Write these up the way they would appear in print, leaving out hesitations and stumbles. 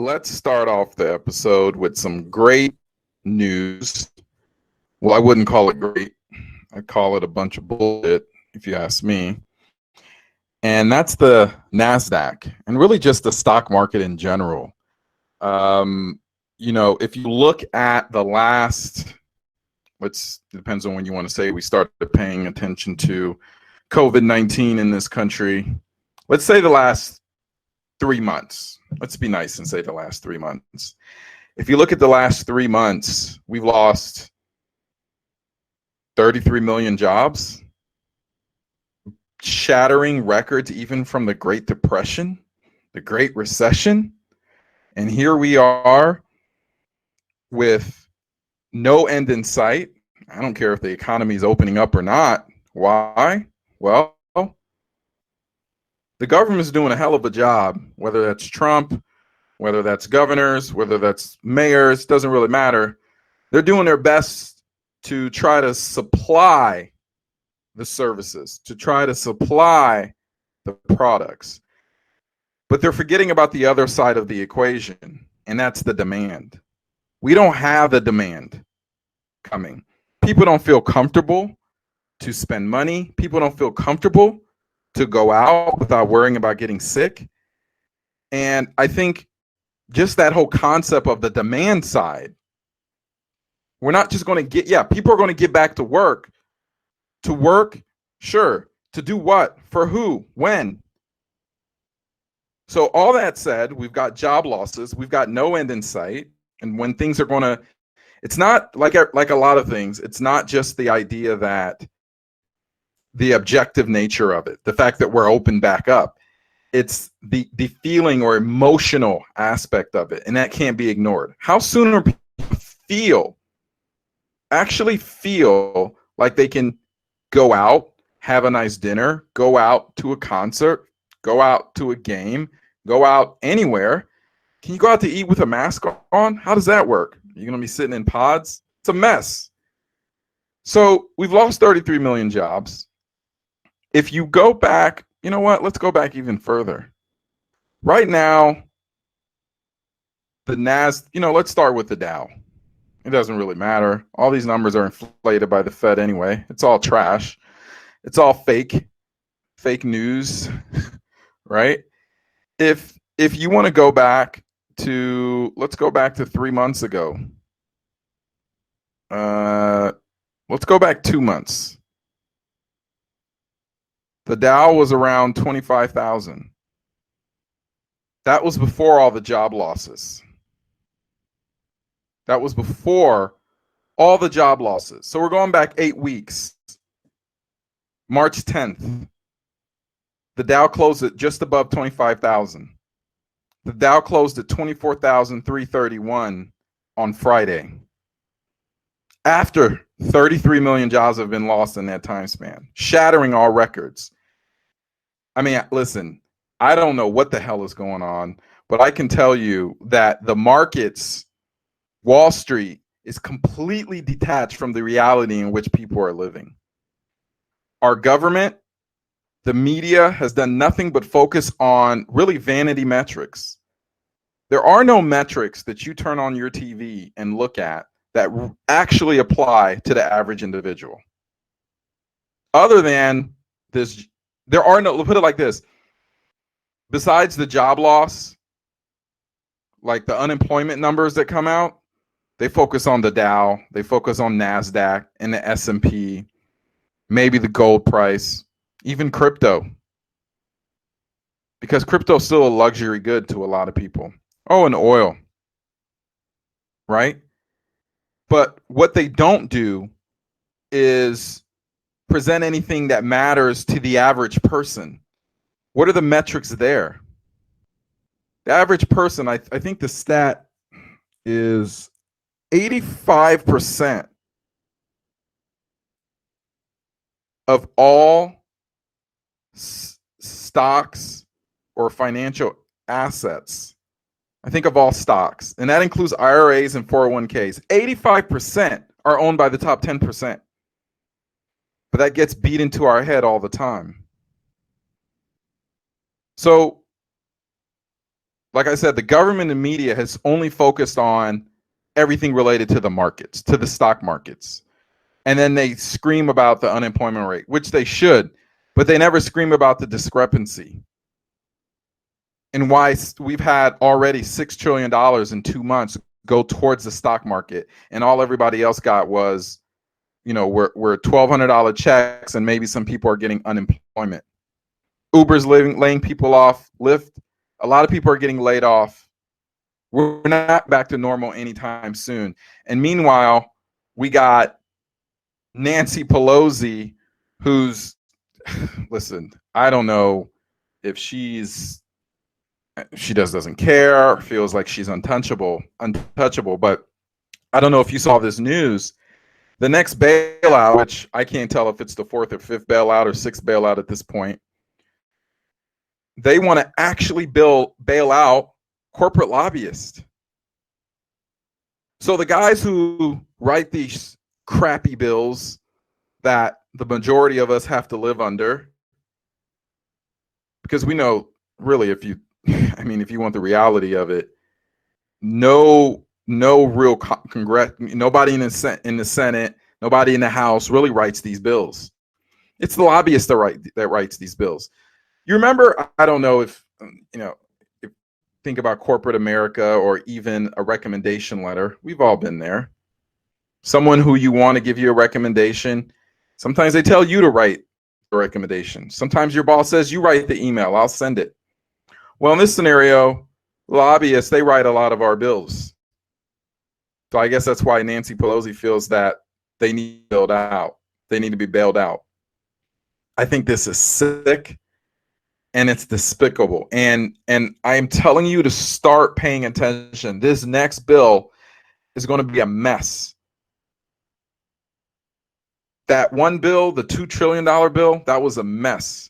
let's start off the episode with some great news. Well, I wouldn't call it great. I'd call it a bunch of bullshit, if you ask me. And that's the NASDAQ and really just the stock market in general. If you look at the last, it depends on when you want to say we started paying attention to COVID-19 in this country. Let's say the last 3 months. Let's be nice and say the last 3 months. If you look at the last 3 months, we've lost 33 million jobs, shattering records even from the Great Depression, the Great Recession. And here we are with no end in sight. I don't care if the economy is opening up or not. Why? Well, the government is doing a hell of a job, whether that's Trump, whether that's governors, whether that's mayors, doesn't really matter. They're doing their best to try to supply the services, to try to supply the products. But they're forgetting about the other side of the equation, and that's the demand. We don't have the demand coming. People don't feel comfortable to spend money. People don't feel comfortable to go out without worrying about getting sick. And I think just that whole concept of the demand side, we're not just going to people are going to get back to work. To work, sure. To do what? For who? When? So all that said, we've got job losses. We've got no end in sight. And when things are going to, it's not like a lot of things. It's not just the idea that the objective nature of it, the fact that we're open back up. It's the feeling or emotional aspect of it. And that can't be ignored. How soon are people actually feel like they can go out, have a nice dinner, go out to a concert, go out to a game, go out anywhere? Can you go out to eat with a mask on? How does that work? You're going to be sitting in pods? It's a mess. So we've lost 33 million jobs. If you go back, you know what? Let's go back even further. Right now, the NASDAQ, let's start with the Dow. It doesn't really matter. All these numbers are inflated by the Fed anyway. It's all trash. It's all fake news, right? If you want to go back to, let's go back to 3 months ago. Let's go back 2 months. The Dow was around 25,000. That was before all the job losses. That was before all the job losses. So we're going back 8 weeks. March 10th, the Dow closed at just above 25,000. The Dow closed at 24,331 on Friday. After 33 million jobs have been lost in that time span, shattering all records. I mean, listen, I don't know what the hell is going on, but I can tell you that the markets, Wall Street, is completely detached from the reality in which people are living. Our government, the media, has done nothing but focus on really vanity metrics. There are no metrics that you turn on your TV and look at that actually apply to the average individual. Other than this, there are no, put it like this, besides the job loss, like the unemployment numbers that come out, they focus on the Dow, they focus on NASDAQ and the S&P, maybe the gold price, even crypto. Because crypto is still a luxury good to a lot of people. Oh, and oil, right? But what they don't do is present anything that matters to the average person. What are the metrics there? The average person, I think the stat is 85% of all stocks or financial assets. I think of all stocks, and that includes IRAs and 401ks. 85% are owned by the top 10%. But that gets beat into our head all the time. So like I said, the government and media has only focused on everything related to the markets, to the stock markets. And then they scream about the unemployment rate, which they should, but they never scream about the discrepancy and why we've had already $6 trillion in 2 months go towards the stock market. And all everybody else got was, we're $1,200 checks, and maybe some people are getting unemployment. Uber's laying people off. Lyft, a lot of people are getting laid off. We're not back to normal anytime soon. And meanwhile, we got Nancy Pelosi, who's, listen, I don't know if she doesn't care, feels like she's untouchable, but I don't know if you saw this news. The next bailout, which I can't tell if it's the fourth or fifth bailout or sixth bailout at this point, they want to actually bail out corporate lobbyists. So the guys who write these crappy bills that the majority of us have to live under, because we know, really, if you want the reality of it, no real Congress, nobody in the Senate, nobody in the House really writes these bills. It's the lobbyists that writes these bills. You remember, I don't know if think about corporate America or even a recommendation letter. We've all been there. Someone who you want to give you a recommendation, sometimes they tell you to write a recommendation. Sometimes your boss says, you write the email, I'll send it. Well, in this scenario, lobbyists, they write a lot of our bills. So I guess that's why Nancy Pelosi feels that they need to build out. They need to be bailed out. I think this is sick and it's despicable. And I'm telling you to start paying attention. This next bill is going to be a mess. That one bill, the $2 trillion bill, that was a mess.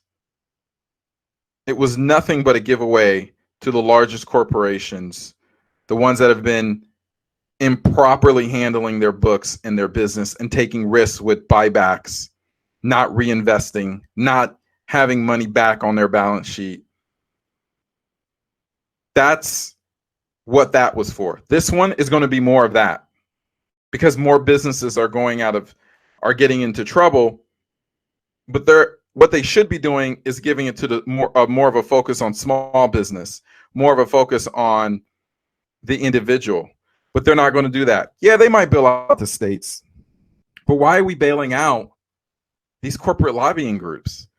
It was nothing but a giveaway to the largest corporations, the ones that have been improperly handling their books and their business and taking risks with buybacks, not reinvesting, not having money back on their balance sheet. That's what that was for. This one is going to be more of that, because more businesses are getting into trouble, but what they should be doing is giving it to the more of a focus on small business, more of a focus on the individual. But they're not going to do that. Yeah, they might bail out the states, but why are we bailing out these corporate lobbying groups?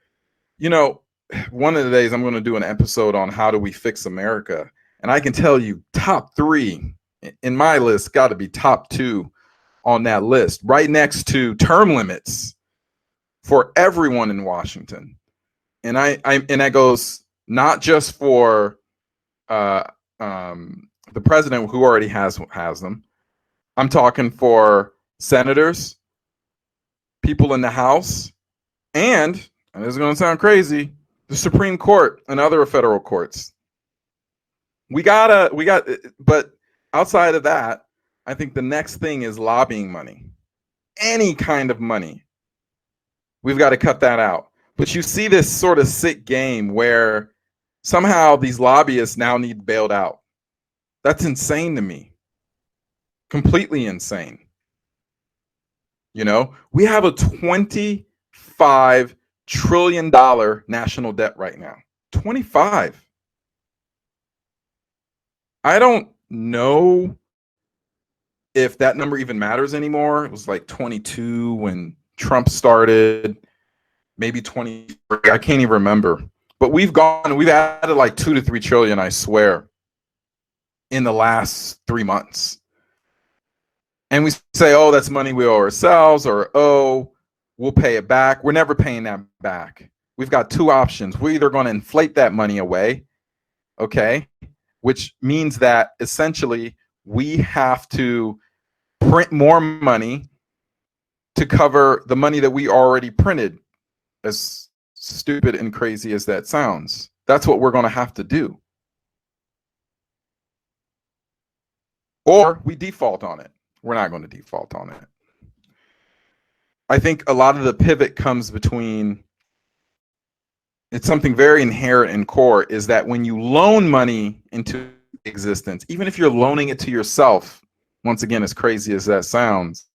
One of the days I'm going to do an episode on how do we fix America, and I can tell you top 3 in my list got to be top 2 on that list, right next to term limits for everyone in Washington. And and that goes not just for the president, who already has them. I'm talking for senators, people in the House, and this is going to sound crazy, the Supreme Court and other federal courts. But outside of that, I think the next thing is lobbying money. Any kind of money. We've got to cut that out. But you see this sort of sick game where somehow these lobbyists now need bailed out. That's insane to me. Completely insane. We have a $25 trillion national debt right now. 25. I don't know if that number even matters anymore. It was like 22 when Trump started, maybe 23. I can't even remember. But we've added like 2 to 3 trillion, I swear, in the last 3 months. And we say, oh, that's money we owe ourselves, or, oh, we'll pay it back. We're never paying that back. We've got 2 options. We're either going to inflate that money away, okay, which means that essentially we have to print more money to cover the money that we already printed, as stupid and crazy as that sounds. That's what we're going to have to do. Or we default on it. We're not going to default on it. I think a lot of the pivot comes between it's something very inherent and core, is that when you loan money into existence, even if you're loaning it to yourself, once again, as crazy as that sounds,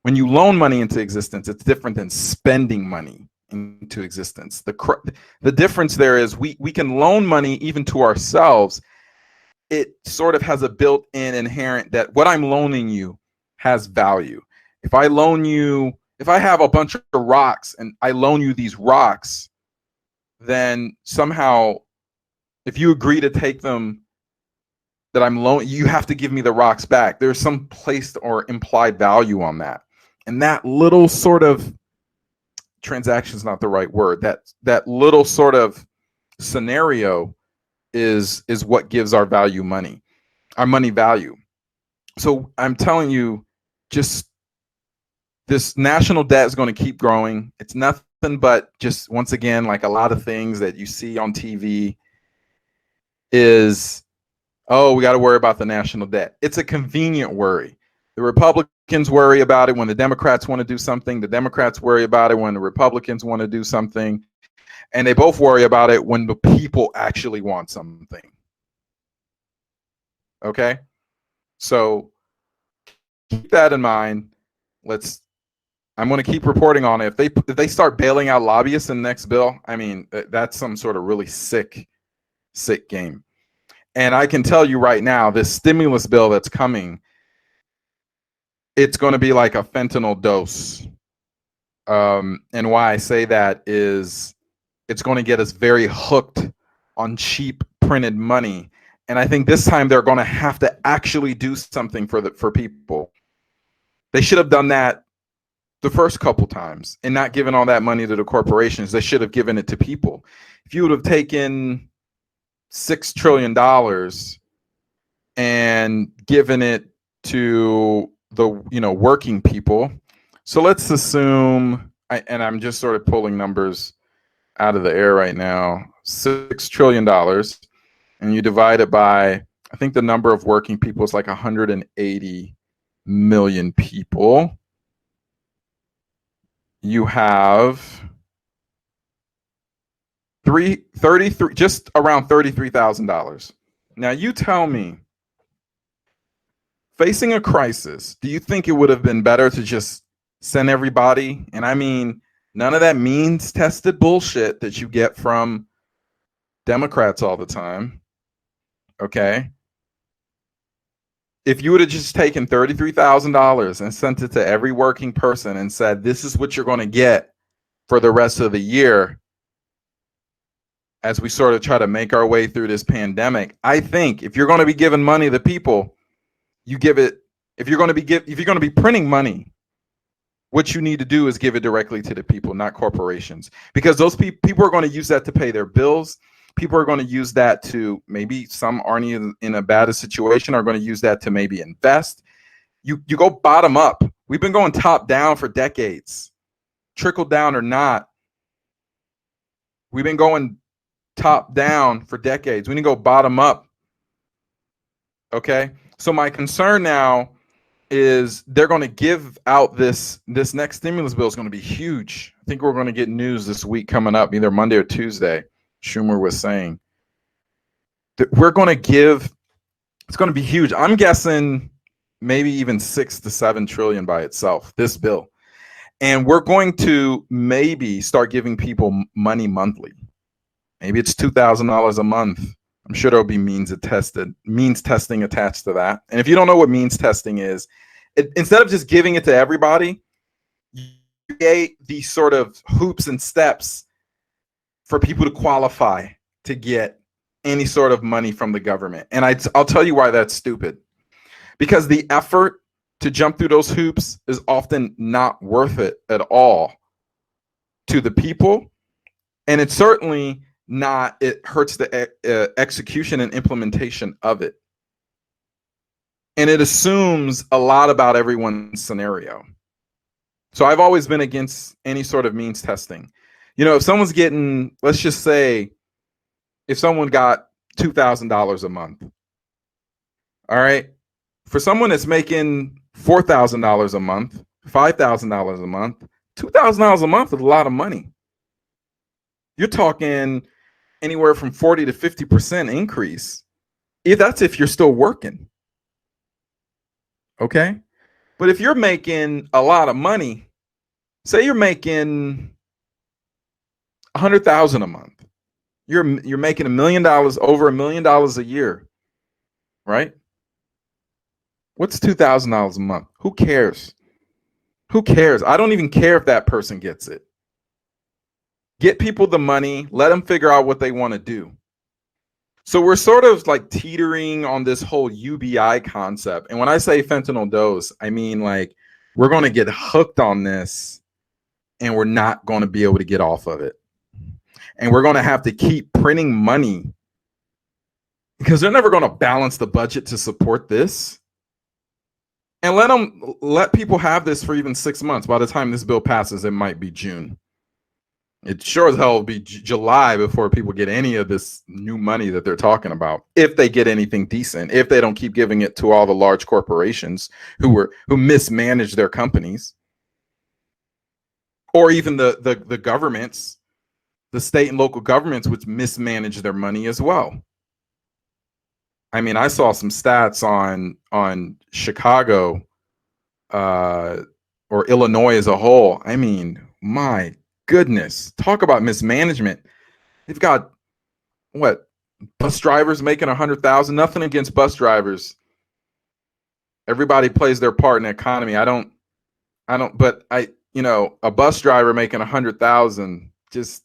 when you loan money into existence, it's different than spending money into existence. The difference there is we can loan money even to ourselves. It sort of has a built-in inherent that what I'm loaning you has value. If I have a bunch of rocks and I loan you these rocks, then somehow if you agree to take them, that I'm loaning, you have to give me the rocks back. There's some placed or implied value on that. And that little sort of transaction is not the right word. That little sort of scenario is what gives our money value. So I'm telling you, just this national debt is going to keep growing. It's nothing but just, once again, like a lot of things that you see on TV is, oh, we got to worry about the national debt. It's a convenient worry. The Republicans worry about it when the Democrats want to do something. The Democrats worry about it when the Republicans want to do something. And they both worry about it when the people actually want something. Okay? So keep that in mind. I'm going to keep reporting on it. If they start bailing out lobbyists in the next bill, I mean, that's some sort of really sick game. And I can tell you right now, this stimulus bill that's coming, it's going to be like a fentanyl dose. And why I say that is it's going to get us very hooked on cheap printed money. And I think this time they're going to have to actually do something for people. They should have done that the first couple times and not given all that money to the corporations. They should have given it to people. If you would have taken $6 trillion and given it to the working people. So let's assume, and I'm just sort of pulling numbers out of the air right now, $6 trillion, and you divide it by, I think the number of working people is like 180 million people. You have just around $33,000. Now you tell me, facing a crisis, do you think it would have been better to just send everybody? And I mean, none of that means tested bullshit that you get from Democrats all the time. Okay. If you would have just taken $33,000 and sent it to every working person and said, this is what you're going to get for the rest of the year, as we sort of try to make our way through this pandemic, I think if you're going to be giving money to people, you give it. If you're going to be printing money, what you need to do is give it directly to the people, not corporations, because those people are going to use that to pay their bills. People are going to use that to, maybe some aren't in a bad situation, are going to use that to maybe invest. You go bottom up. We've been going top down for decades, trickle down or not. We've been going top down for decades. We need to go bottom up. Okay. So my concern now is they're going to give out this next stimulus bill is going to be huge. I think we're going to get news this week coming up, either Monday or Tuesday. Schumer was saying that we're going to give, it's going to be huge. I'm guessing maybe even 6 to 7 trillion by itself, this bill. And we're going to maybe start giving people money monthly. Maybe it's $2,000 a month. I'm sure there'll be means testing attached to that. And if you don't know what means testing is, instead of just giving it to everybody, you create these sort of hoops and steps for people to qualify to get any sort of money from the government. And I'll tell you why that's stupid. Because the effort to jump through those hoops is often not worth it at all to the people. And it's certainly not, it hurts the execution and implementation of it. And it assumes a lot about everyone's scenario. So I've always been against any sort of means testing. If someone's getting, let's just say, if someone got $2,000 a month, all right, for someone that's making $4,000 a month, $5,000 a month, $2,000 a month is a lot of money. You're talking anywhere from 40 to 50% increase. That's if you're still working. Okay. But if you're making a lot of money, say you're making 100,000 a month, you're making $1 million, over $1 million a year, right? What's $2,000 a month? Who cares? Who cares? I don't even care if that person gets it. Get people the money, let them figure out what they want to do. So we're sort of like teetering on this whole UBI concept. And when I say fentanyl dose, I mean like we're going to get hooked on this and we're not going to be able to get off of it. And we're going to have to keep printing money because they're never going to balance the budget to support this. And let people have this for even 6 months. By the time this bill passes, it might be June. It sure as hell will be July before people get any of this new money that they're talking about. If they get anything decent, if they don't keep giving it to all the large corporations who mismanage their companies, or even the governments, the state and local governments, which mismanage their money as well. I mean, I saw some stats on Chicago or Illinois as a whole. I mean, my goodness, talk about mismanagement. They've got what, bus drivers making 100,000. Nothing against bus drivers. Everybody plays their part in the economy. I don't, but a bus driver making 100,000, just,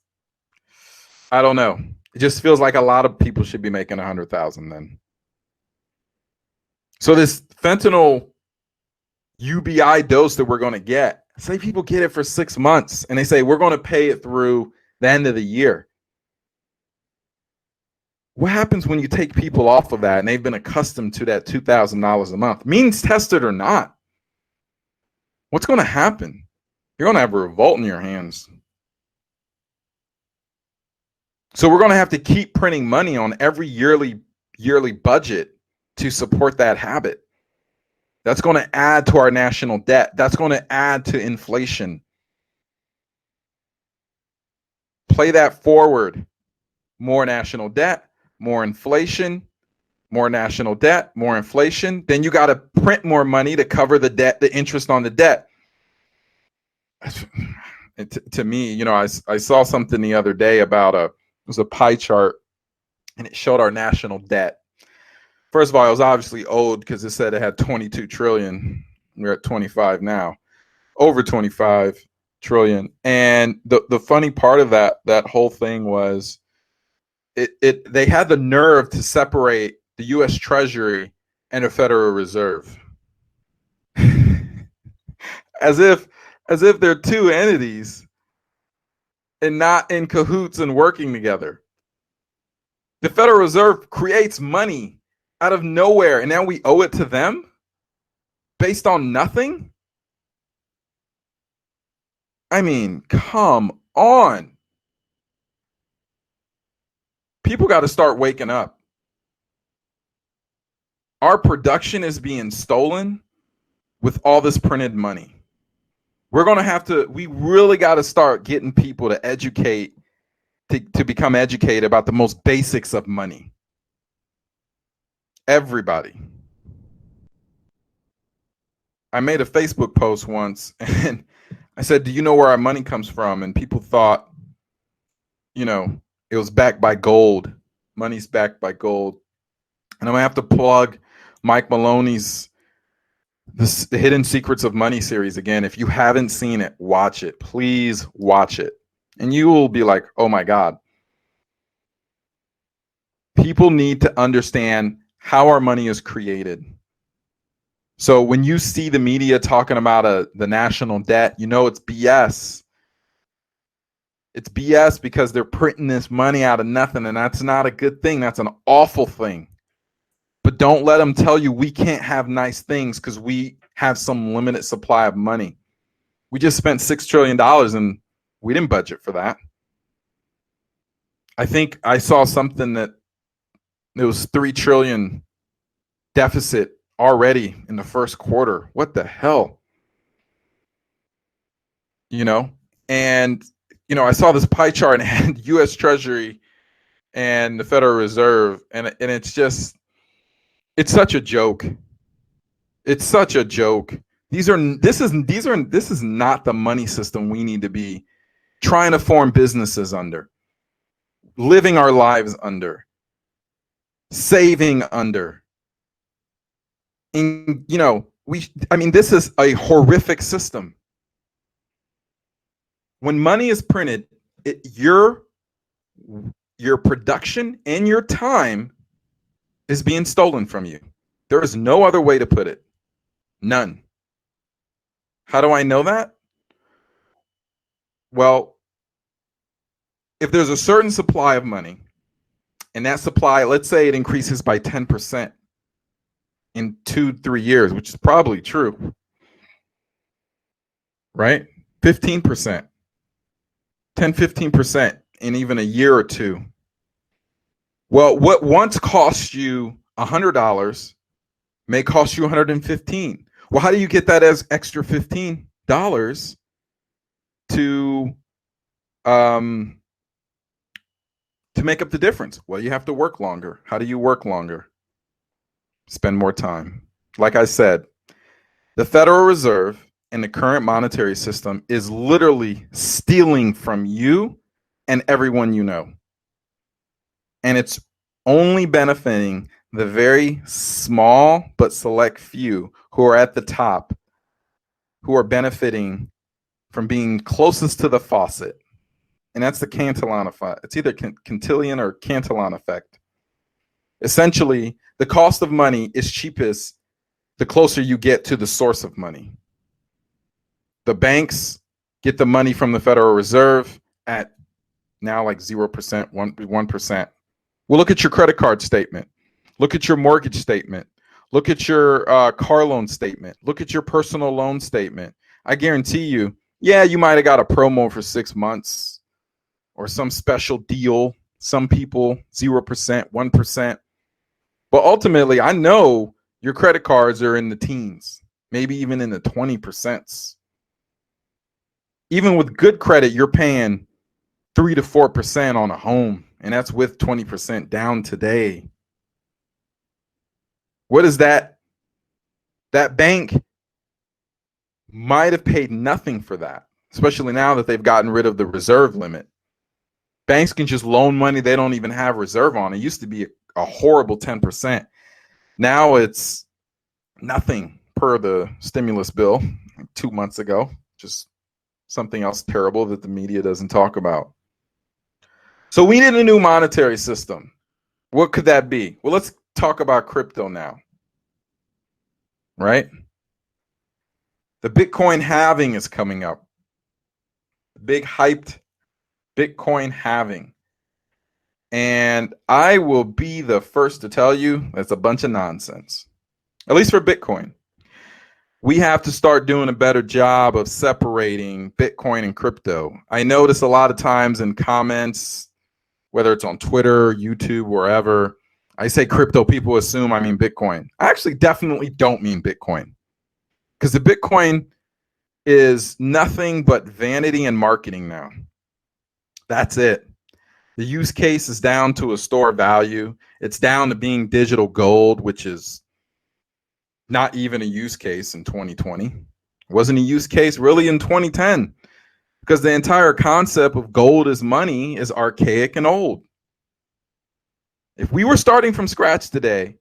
I don't know. It just feels like a lot of people should be making 100,000 then. So this fentanyl UBI dose that we're going to get, say people get it for 6 months and they say we're going to pay it through the end of the year. What happens when you take people off of that and they've been accustomed to that $2,000 a month, means tested or not? What's going to happen? You're going to have a revolt in your hands. So we're going to have to keep printing money on every yearly budget to support that habit. That's going to add to our national debt. That's going to add to inflation. Play that forward. More national debt, more inflation, more national debt, more inflation. Then you got to print more money to cover the debt, the interest on the debt. To me, I saw something the other day about it was a pie chart and it showed our national debt. First of all, it was obviously old because it said it had 22 trillion. We're at 25 now, over 25 trillion. And the funny part of that whole thing was they had the nerve to separate the U.S. Treasury and the Federal Reserve. as if they're two entities and not in cahoots and working together. The Federal Reserve creates money out of nowhere, and now we owe it to them based on nothing? I mean, come on. People got to start waking up. Our production is being stolen with all this printed money. We really got to start getting people to educate, to become educated about the most basics of money. Everybody. I made a Facebook post once and I said, do you know where our money comes from? And people thought, it was backed by gold. Money's backed by gold. And I'm going to have to plug Mike Maloney's The Hidden Secrets of Money series again. If you haven't seen it, watch it. Please watch it. And you will be like, oh my God. People need to understand how our money is created. So when you see the media talking about the national debt, it's BS. It's BS because they're printing this money out of nothing, and that's not a good thing. That's an awful thing. But don't let them tell you we can't have nice things because we have some limited supply of money. We just spent $6 trillion and we didn't budget for that. I think I saw something that it was $3 trillion deficit already in the first quarter. What the hell? And I saw this pie chart and it had U.S. Treasury and the Federal Reserve, and it's just, it's such a joke. It's such a joke. This is not the money system we need to be trying to form businesses under, living our lives under, saving under. And this is a horrific system. When money is printed, your production and your time is being stolen from you. There is no other way to put it. None. How do I know that? Well, if there's a certain supply of money, and that supply, let's say it increases by 10% in 2-3 years, which is probably true, right? 15%, 10-15% in even a year or two. Well, what once cost you $100 may cost you $115. Well, how do you get that as extra $15 to make up the difference? Well, you have to work longer. How do you work longer? Spend more time. Like I said, the Federal Reserve and the current monetary system is literally stealing from you and everyone you know. And it's only benefiting the very small but select few who are at the top, who are benefiting from being closest to the faucet. And that's the Cantillon effect. It's either Cantillon or Cantillon effect. Essentially, the cost of money is cheapest the closer you get to the source of money. The banks get the money from the Federal Reserve at now like 0%, 1%. Well, look at your credit card statement. Look at your mortgage statement. Look at your car loan statement. Look at your personal loan statement. I guarantee you, yeah, you might have got a promo for 6 months or some special deal. Some people, 0%, 1%. But ultimately, I know your credit cards are in the teens, maybe even in the 20%. Even with good credit, you're paying 3 to 4% on a home, and that's with 20% down today. What is that? That bank might have paid nothing for that, especially now that they've gotten rid of the reserve limit. Banks can just loan money they don't even have reserve on. It used to be a horrible 10%. Now it's nothing per the stimulus bill 2 months ago. Just something else terrible that the media doesn't talk about. So we need a new monetary system. What could that be? Well, let's talk about crypto now. Right? The Bitcoin halving is coming up. Big hyped Bitcoin halving. And I will be the first to tell you that's a bunch of nonsense. At least for Bitcoin. We have to start doing a better job of separating Bitcoin and crypto. I notice a lot of times in comments, whether it's on Twitter, YouTube, wherever, I say crypto, people assume I mean Bitcoin. I actually definitely don't mean Bitcoin, because the Bitcoin is nothing but vanity and marketing now. That's it. The use case is down to a store value. It's down to being digital gold, which is not even a use case in 2020. It wasn't a use case really in 2010, because the entire concept of gold as money is archaic and old. If we were starting from scratch today,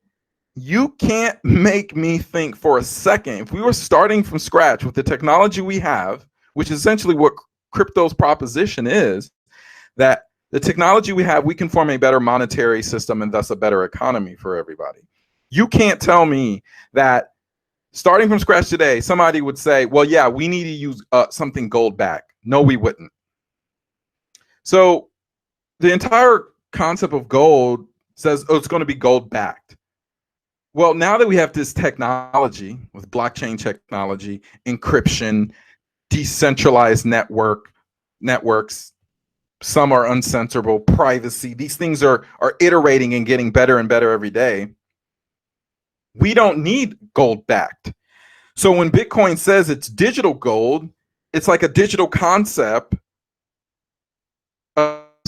you can't make me think for a second. If we were starting from scratch with the technology we have, which is essentially what crypto's proposition is, that the technology we have, we can form a better monetary system and thus a better economy for everybody. You can't tell me that starting from scratch today, somebody would say, well, yeah, we need to use something gold back. No, we wouldn't. So the entire concept of gold says, oh, it's going to be gold backed. Well, now that we have this technology with blockchain technology, encryption, decentralized networks, some are uncensorable, privacy, these things are iterating and getting better and better every day. We don't need gold backed. So when Bitcoin says it's digital gold, it's like a digital concept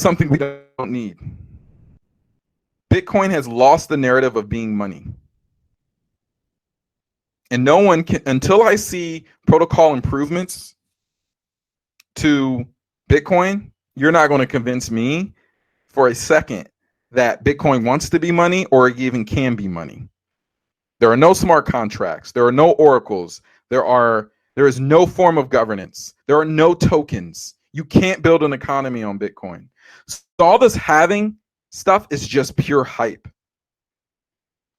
something we don't need. Bitcoin has lost the narrative of being money. And no one can, until I see protocol improvements to Bitcoin, you're not going to convince me for a second that Bitcoin wants to be money or even can be money. There are no smart contracts. There are no oracles. There is no form of governance. There are no tokens. You can't build an economy on Bitcoin. So all this halving stuff is just pure hype.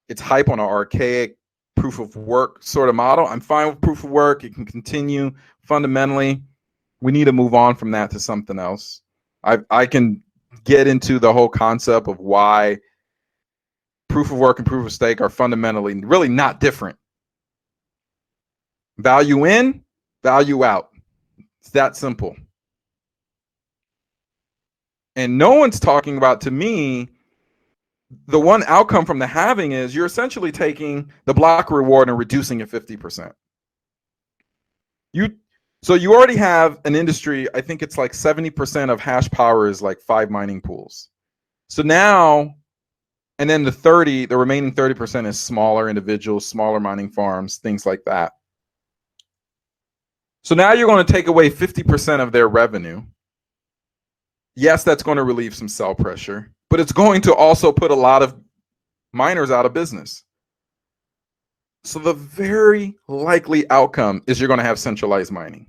It's hype on an archaic proof of work sort of model. I'm fine with proof of work. It can continue. Fundamentally, we need to move on from that to something else. I can get into the whole concept of why proof of work and proof of stake are fundamentally really not different. Value in, value out. It's that simple. And no one's talking about, to me, the one outcome from the halving is you're essentially taking the block reward and reducing it 50%. So you already have an industry, I think it's like 70% of hash power is like 5 mining pools. So now, and then the remaining 30% is smaller individuals, smaller mining farms, things like that. So now you're going to take away 50% of their revenue. Yes, that's going to relieve some sell pressure, but it's going to also put a lot of miners out of business. So the very likely outcome is you're going to have centralized mining.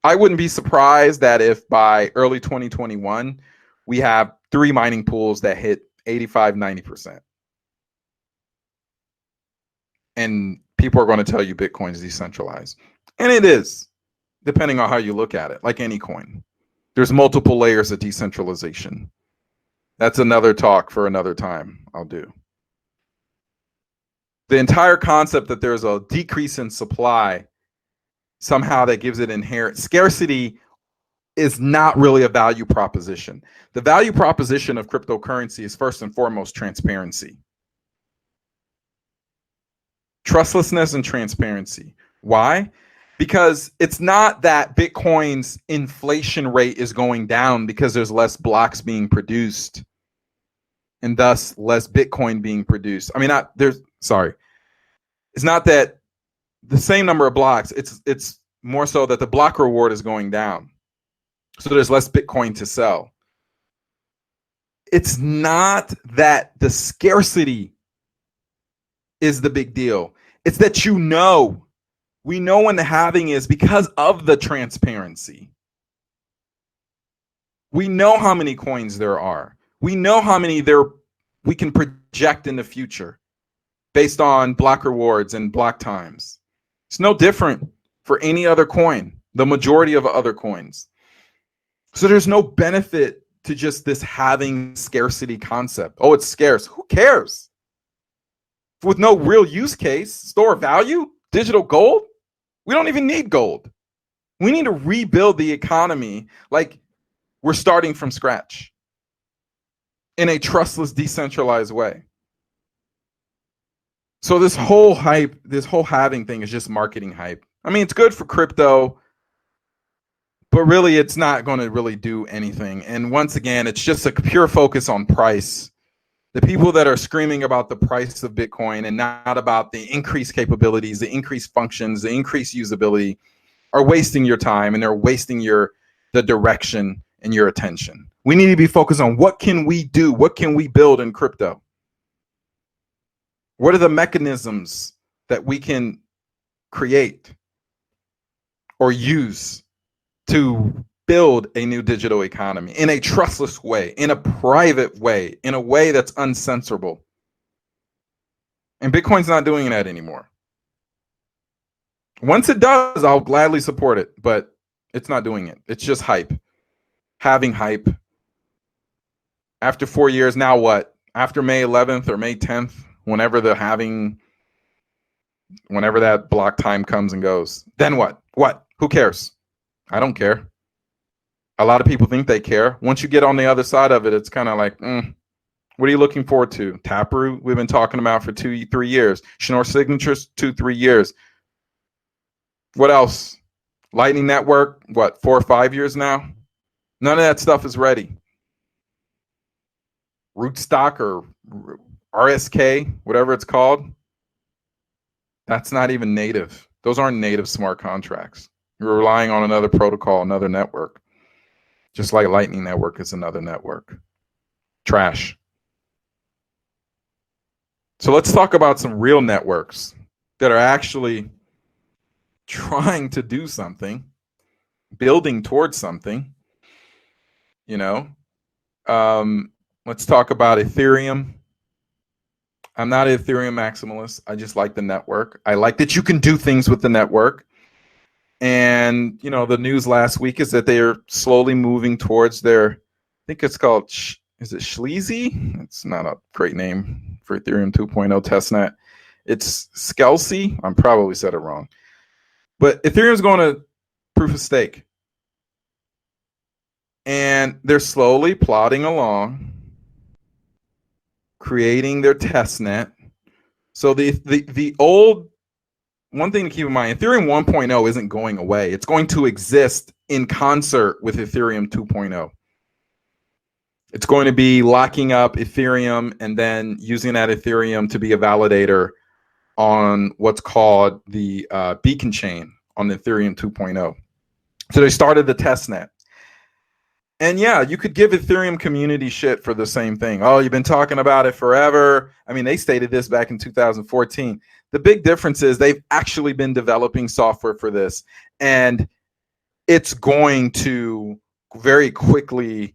I wouldn't be surprised that if by early 2021, we have 3 mining pools that hit 85, 90%. And people are going to tell you Bitcoin is decentralized. And it is, depending on how you look at it, like any coin. There's multiple layers of decentralization. That's another talk for another time I'll do. The entire concept that there's a decrease in supply, somehow that gives it inherent scarcity, is not really a value proposition. The value proposition of cryptocurrency is first and foremost transparency. Trustlessness and transparency. Why? Because it's not that Bitcoin's inflation rate is going down because there's less blocks being produced and thus less Bitcoin being produced. I mean, it's not that the same number of blocks, it's more so that the block reward is going down. So there's less Bitcoin to sell. It's not that the scarcity is the big deal. It's that we know when the halving is because of the transparency. We know how many coins there are. We know how many we can project in the future based on block rewards and block times. It's no different for any other coin, the majority of other coins. So there's no benefit to just this halving scarcity concept. Oh, it's scarce. Who cares? With no real use case, store value, digital gold. We don't even need gold. We need to rebuild the economy like we're starting from scratch in a trustless, decentralized way. So this whole halving thing is just marketing hype. I mean, it's good for crypto, but really it's not going to really do anything. And once again, it's just a pure focus on price. The people that are screaming about the price of Bitcoin and not about the increased capabilities, the increased functions, the increased usability are wasting your time, and they're wasting the direction and your attention. We need to be focused on what can we do? What can we build in crypto? What are the mechanisms that we can create or use to build a new digital economy in a trustless way, in a private way, in a way that's uncensorable? And Bitcoin's not doing that anymore. Once it does, I'll gladly support it, but it's not doing it. It's just hype. Having hype. After 4 years, now what? After May 11th or May 10th, whenever that block time comes and goes, then what? What? Who cares? I don't care. A lot of people think they care. Once you get on the other side of it, it's kind of like, what are you looking forward to? Taproot, we've been talking about for 2-3 years. Schnorr signatures, 2-3 years. What else? Lightning Network, what, 4 or 5 years now? None of that stuff is ready. Rootstock or RSK, whatever it's called, that's not even native. Those aren't native smart contracts. You're relying on another protocol, another network. Just like Lightning Network is another network. Trash. So let's talk about some real networks that are actually trying to do something, building towards something. You know, let's talk about Ethereum. I'm not an Ethereum maximalist. I just like the network. I like that you can do things with the network. And, you know, the news last week is that they are slowly moving towards their, I think it's called, is it Shleezy? It's not a great name for Ethereum 2.0 testnet. It's Skelsey. I'm probably said it wrong. But Ethereum's going to proof of stake. And they're slowly plodding along, creating their testnet. So the old, one thing to keep in mind, Ethereum 1.0 isn't going away. It's going to exist in concert with Ethereum 2.0. It's going to be locking up Ethereum and then using that Ethereum to be a validator on what's called the beacon chain on the Ethereum 2.0. So they started the testnet. And yeah, you could give Ethereum community shit for the same thing. Oh, you've been talking about it forever. I mean, they stated this back in 2014. The big difference is they've actually been developing software for this, and it's going to very quickly,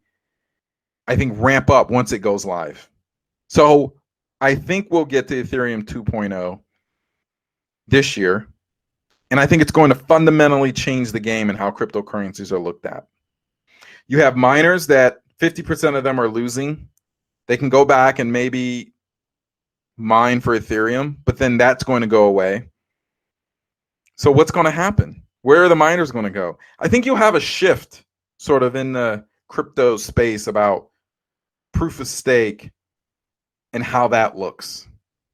I think, ramp up once it goes live. So I think we'll get to Ethereum 2.0 this year, and I think it's going to fundamentally change the game and how cryptocurrencies are looked at. You have miners that 50% of them are losing. They can go back and maybe mine for Ethereum, but then that's going to go away. So what's going to happen? Where are the miners going to go? I think you'll have a shift sort of in the crypto space about proof of stake and how that looks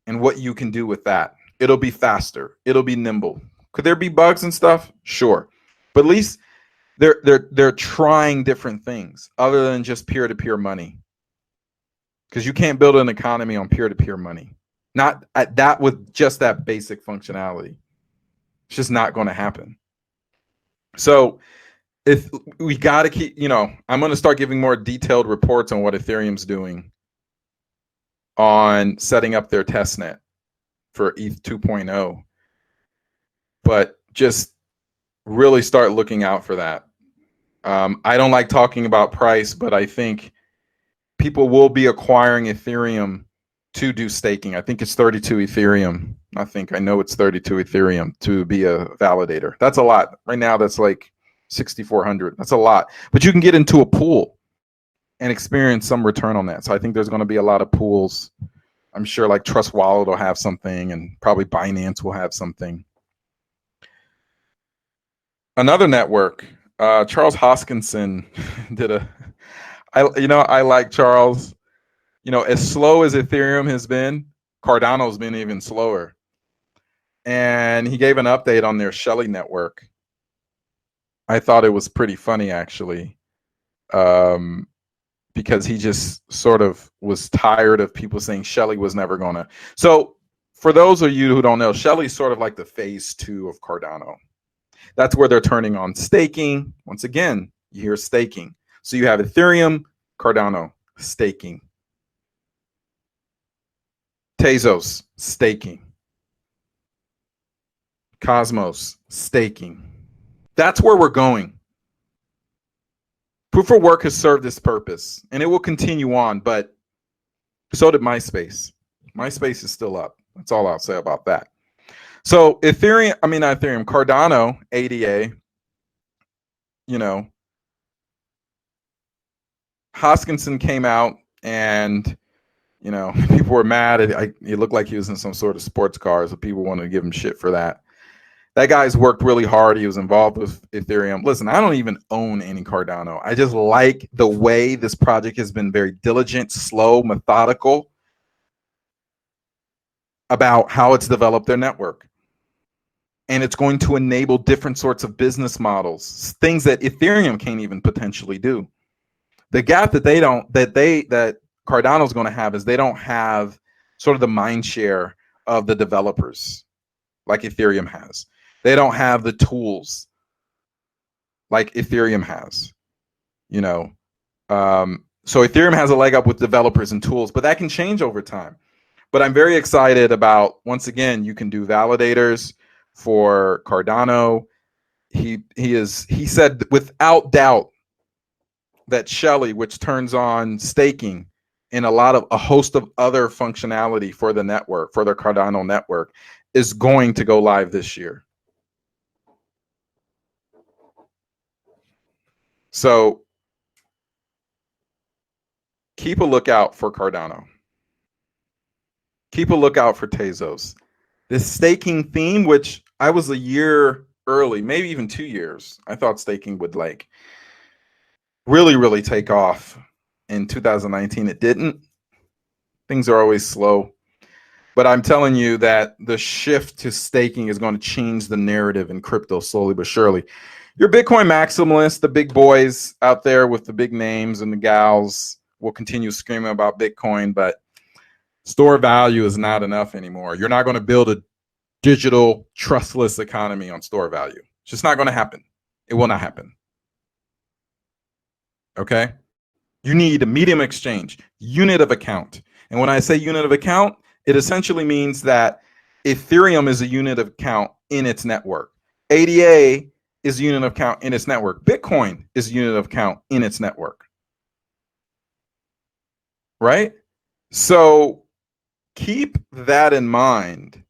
and what you can do with that. It'll be faster. It'll be nimble. Could there be bugs and stuff? Sure. But at least they're trying different things other than just peer-to-peer money, because you can't build an economy on peer-to-peer money. Not at that with just that basic functionality. It's just not going to happen. So if we got to keep, you know, I'm going to start giving more detailed reports on what Ethereum's doing on setting up their testnet for ETH 2.0, but just really start looking out for that. I don't like talking about price, but I think people will be acquiring Ethereum to do staking. I think it's 32 Ethereum. I know it's 32 Ethereum to be a validator. That's a lot. Right now, that's like 6,400. That's a lot. But you can get into a pool and experience some return on that. So I think there's going to be a lot of pools. I'm sure like Trust Wallet will have something, and probably Binance will have something. Another network, Charles Hoskinson did I like Charles. You know, as slow as Ethereum has been, Cardano's been even slower. And he gave an update on their Shelley network. I thought it was pretty funny, actually, because he just sort of was tired of people saying Shelley was never going to. So for those of you who don't know, Shelley's sort of like the phase 2 of Cardano. That's where they're turning on staking. Once again, you hear staking. So you have Ethereum, Cardano, staking. Tezos, staking. Cosmos, staking. That's where we're going. Proof of work has served its purpose, and it will continue on, but so did MySpace. MySpace is still up. That's all I'll say about that. So Cardano, ADA, you know, Hoskinson came out and, you know, people were mad. It looked like he was in some sort of sports car, so people wanted to give him shit for that. That guy's worked really hard. He was involved with Ethereum. Listen, I don't even own any Cardano. I just like the way this project has been very diligent, slow, methodical about how it's developed their network. And it's going to enable different sorts of business models, things that Ethereum can't even potentially do. The gap that that Cardano's going to have is they don't have sort of the mind share of the developers like Ethereum has. They don't have the tools like Ethereum has, you know. So Ethereum has a leg up with developers and tools, but that can change over time. But I'm very excited about, once again, you can do validators for Cardano. He said without doubt that Shelley, which turns on staking and a host of other functionality for the network, for the Cardano network, is going to go live this year. So keep a lookout for Cardano. Keep a lookout for Tezos. This staking theme, which I was a year early, maybe even 2 years. I thought staking would like really take off in 2019. It didn't. Things are always slow. But I'm telling you that the shift to staking is going to change the narrative in crypto slowly but surely. Your Bitcoin maximalists, the big boys out there with the big names and the gals, will continue screaming about Bitcoin, but store value is not enough anymore. You're not going to build a digital trustless economy on store value. It's just not going to happen. It will not happen. Okay? You need a medium exchange, unit of account. And when I say unit of account, it essentially means that Ethereum is a unit of account in its network. ADA is a unit of account in its network. Bitcoin is a unit of account in its network. Right? So keep that in mind.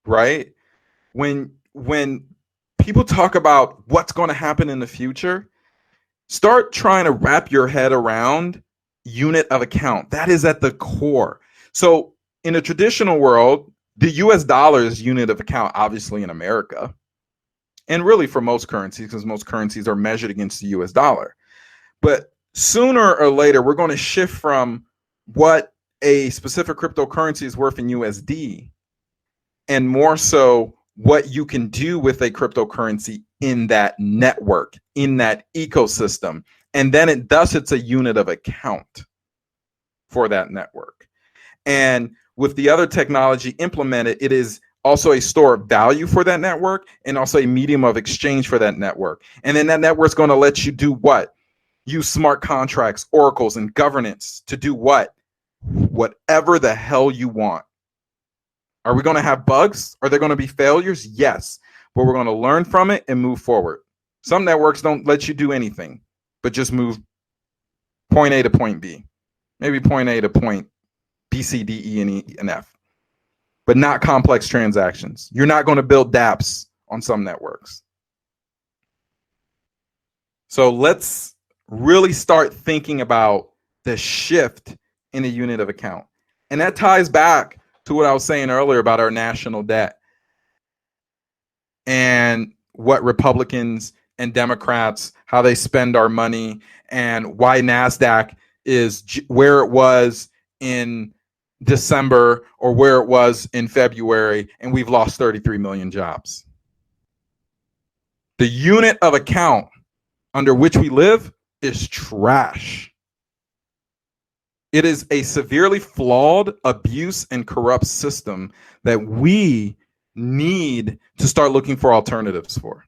Right? When people talk about what's going to happen in the future, start trying to wrap your head around unit of account. That is at the core. So in a traditional world, the US dollar is unit of account, obviously in America, and really for most currencies, because most currencies are measured against the US dollar. But sooner or later, we're going to shift from what a specific cryptocurrency is worth in USD, and more so what you can do with a cryptocurrency in that network, in that ecosystem. And then it's a unit of account for that network. And with the other technology implemented, it is also a store of value for that network and also a medium of exchange for that network. And then that network's going to let you do what? Use smart contracts, oracles, and governance to do what? Whatever the hell you want. Are we going to have bugs? Are there going to be failures? Yes. But we're going to learn from it and move forward. Some networks don't let you do anything, but just move point A to point B. Maybe point A to point B, C, D, E, and E, and F. But not complex transactions. You're not going to build dApps on some networks. So let's really start thinking about the shift in a unit of account. And that ties back to what I was saying earlier about our national debt and what Republicans and Democrats, how they spend our money, and why NASDAQ is where it was in December or where it was in February, and we've lost 33 million jobs. The unit of account under which we live is trash. It is a severely flawed, abuse, and corrupt system that we need to start looking for alternatives for.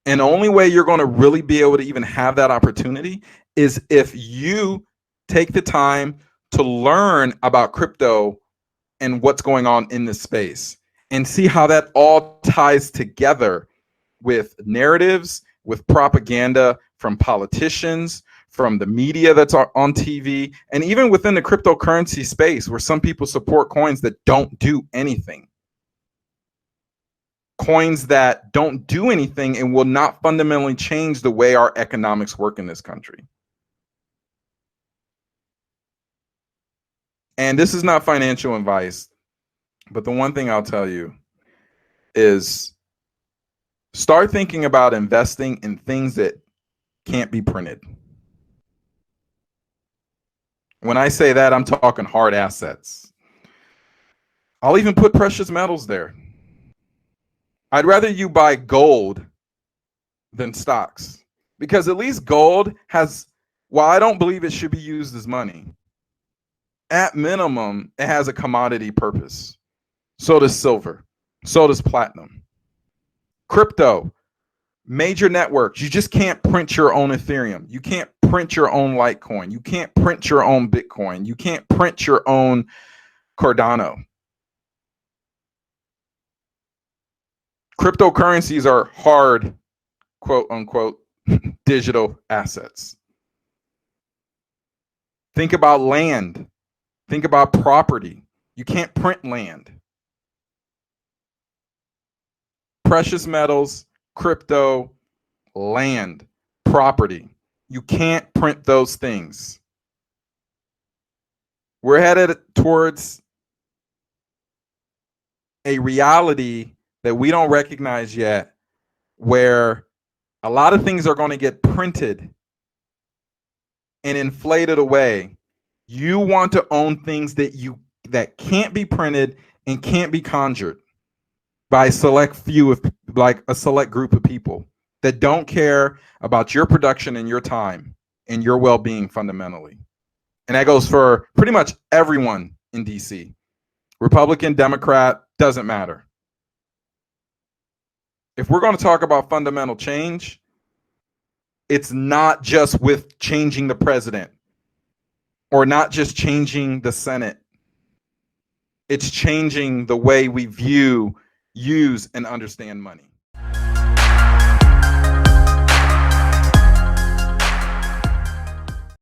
And the only way you're going to really be able to even have that opportunity is if you take the time to learn about crypto and what's going on in this space and see how that all ties together with narratives, with propaganda from politicians, from the media that's on TV, and even within the cryptocurrency space where some people support coins that don't do anything. Coins that don't do anything and will not fundamentally change the way our economics work in this country. And this is not financial advice, but the one thing I'll tell you is start thinking about investing in things that can't be printed. When I say that, I'm talking hard assets. I'll even put precious metals there. I'd rather you buy gold than stocks. Because at least gold has, while I don't believe it should be used as money, at minimum, it has a commodity purpose. So does silver. So does platinum. Crypto, major networks, you just can't print your own Ethereum. You can't print your own Litecoin. You can't print your own Bitcoin. You can't print your own Cardano. Cryptocurrencies are hard, quote unquote, digital assets. Think about land. Think about property. You can't print land. Precious metals, crypto, land, property. You can't print those things. We're headed towards a reality that we don't recognize yet, where a lot of things are going to get printed and inflated away. You want to own things that can't be printed and can't be conjured by a select few of, like a select group of people that don't care about your production and your time and your well-being fundamentally. And that goes for pretty much everyone in DC. Republican, Democrat, doesn't matter. If we're going to talk about fundamental change, it's not just with changing the president or not just changing the Senate. It's changing the way we view, use, and understand money.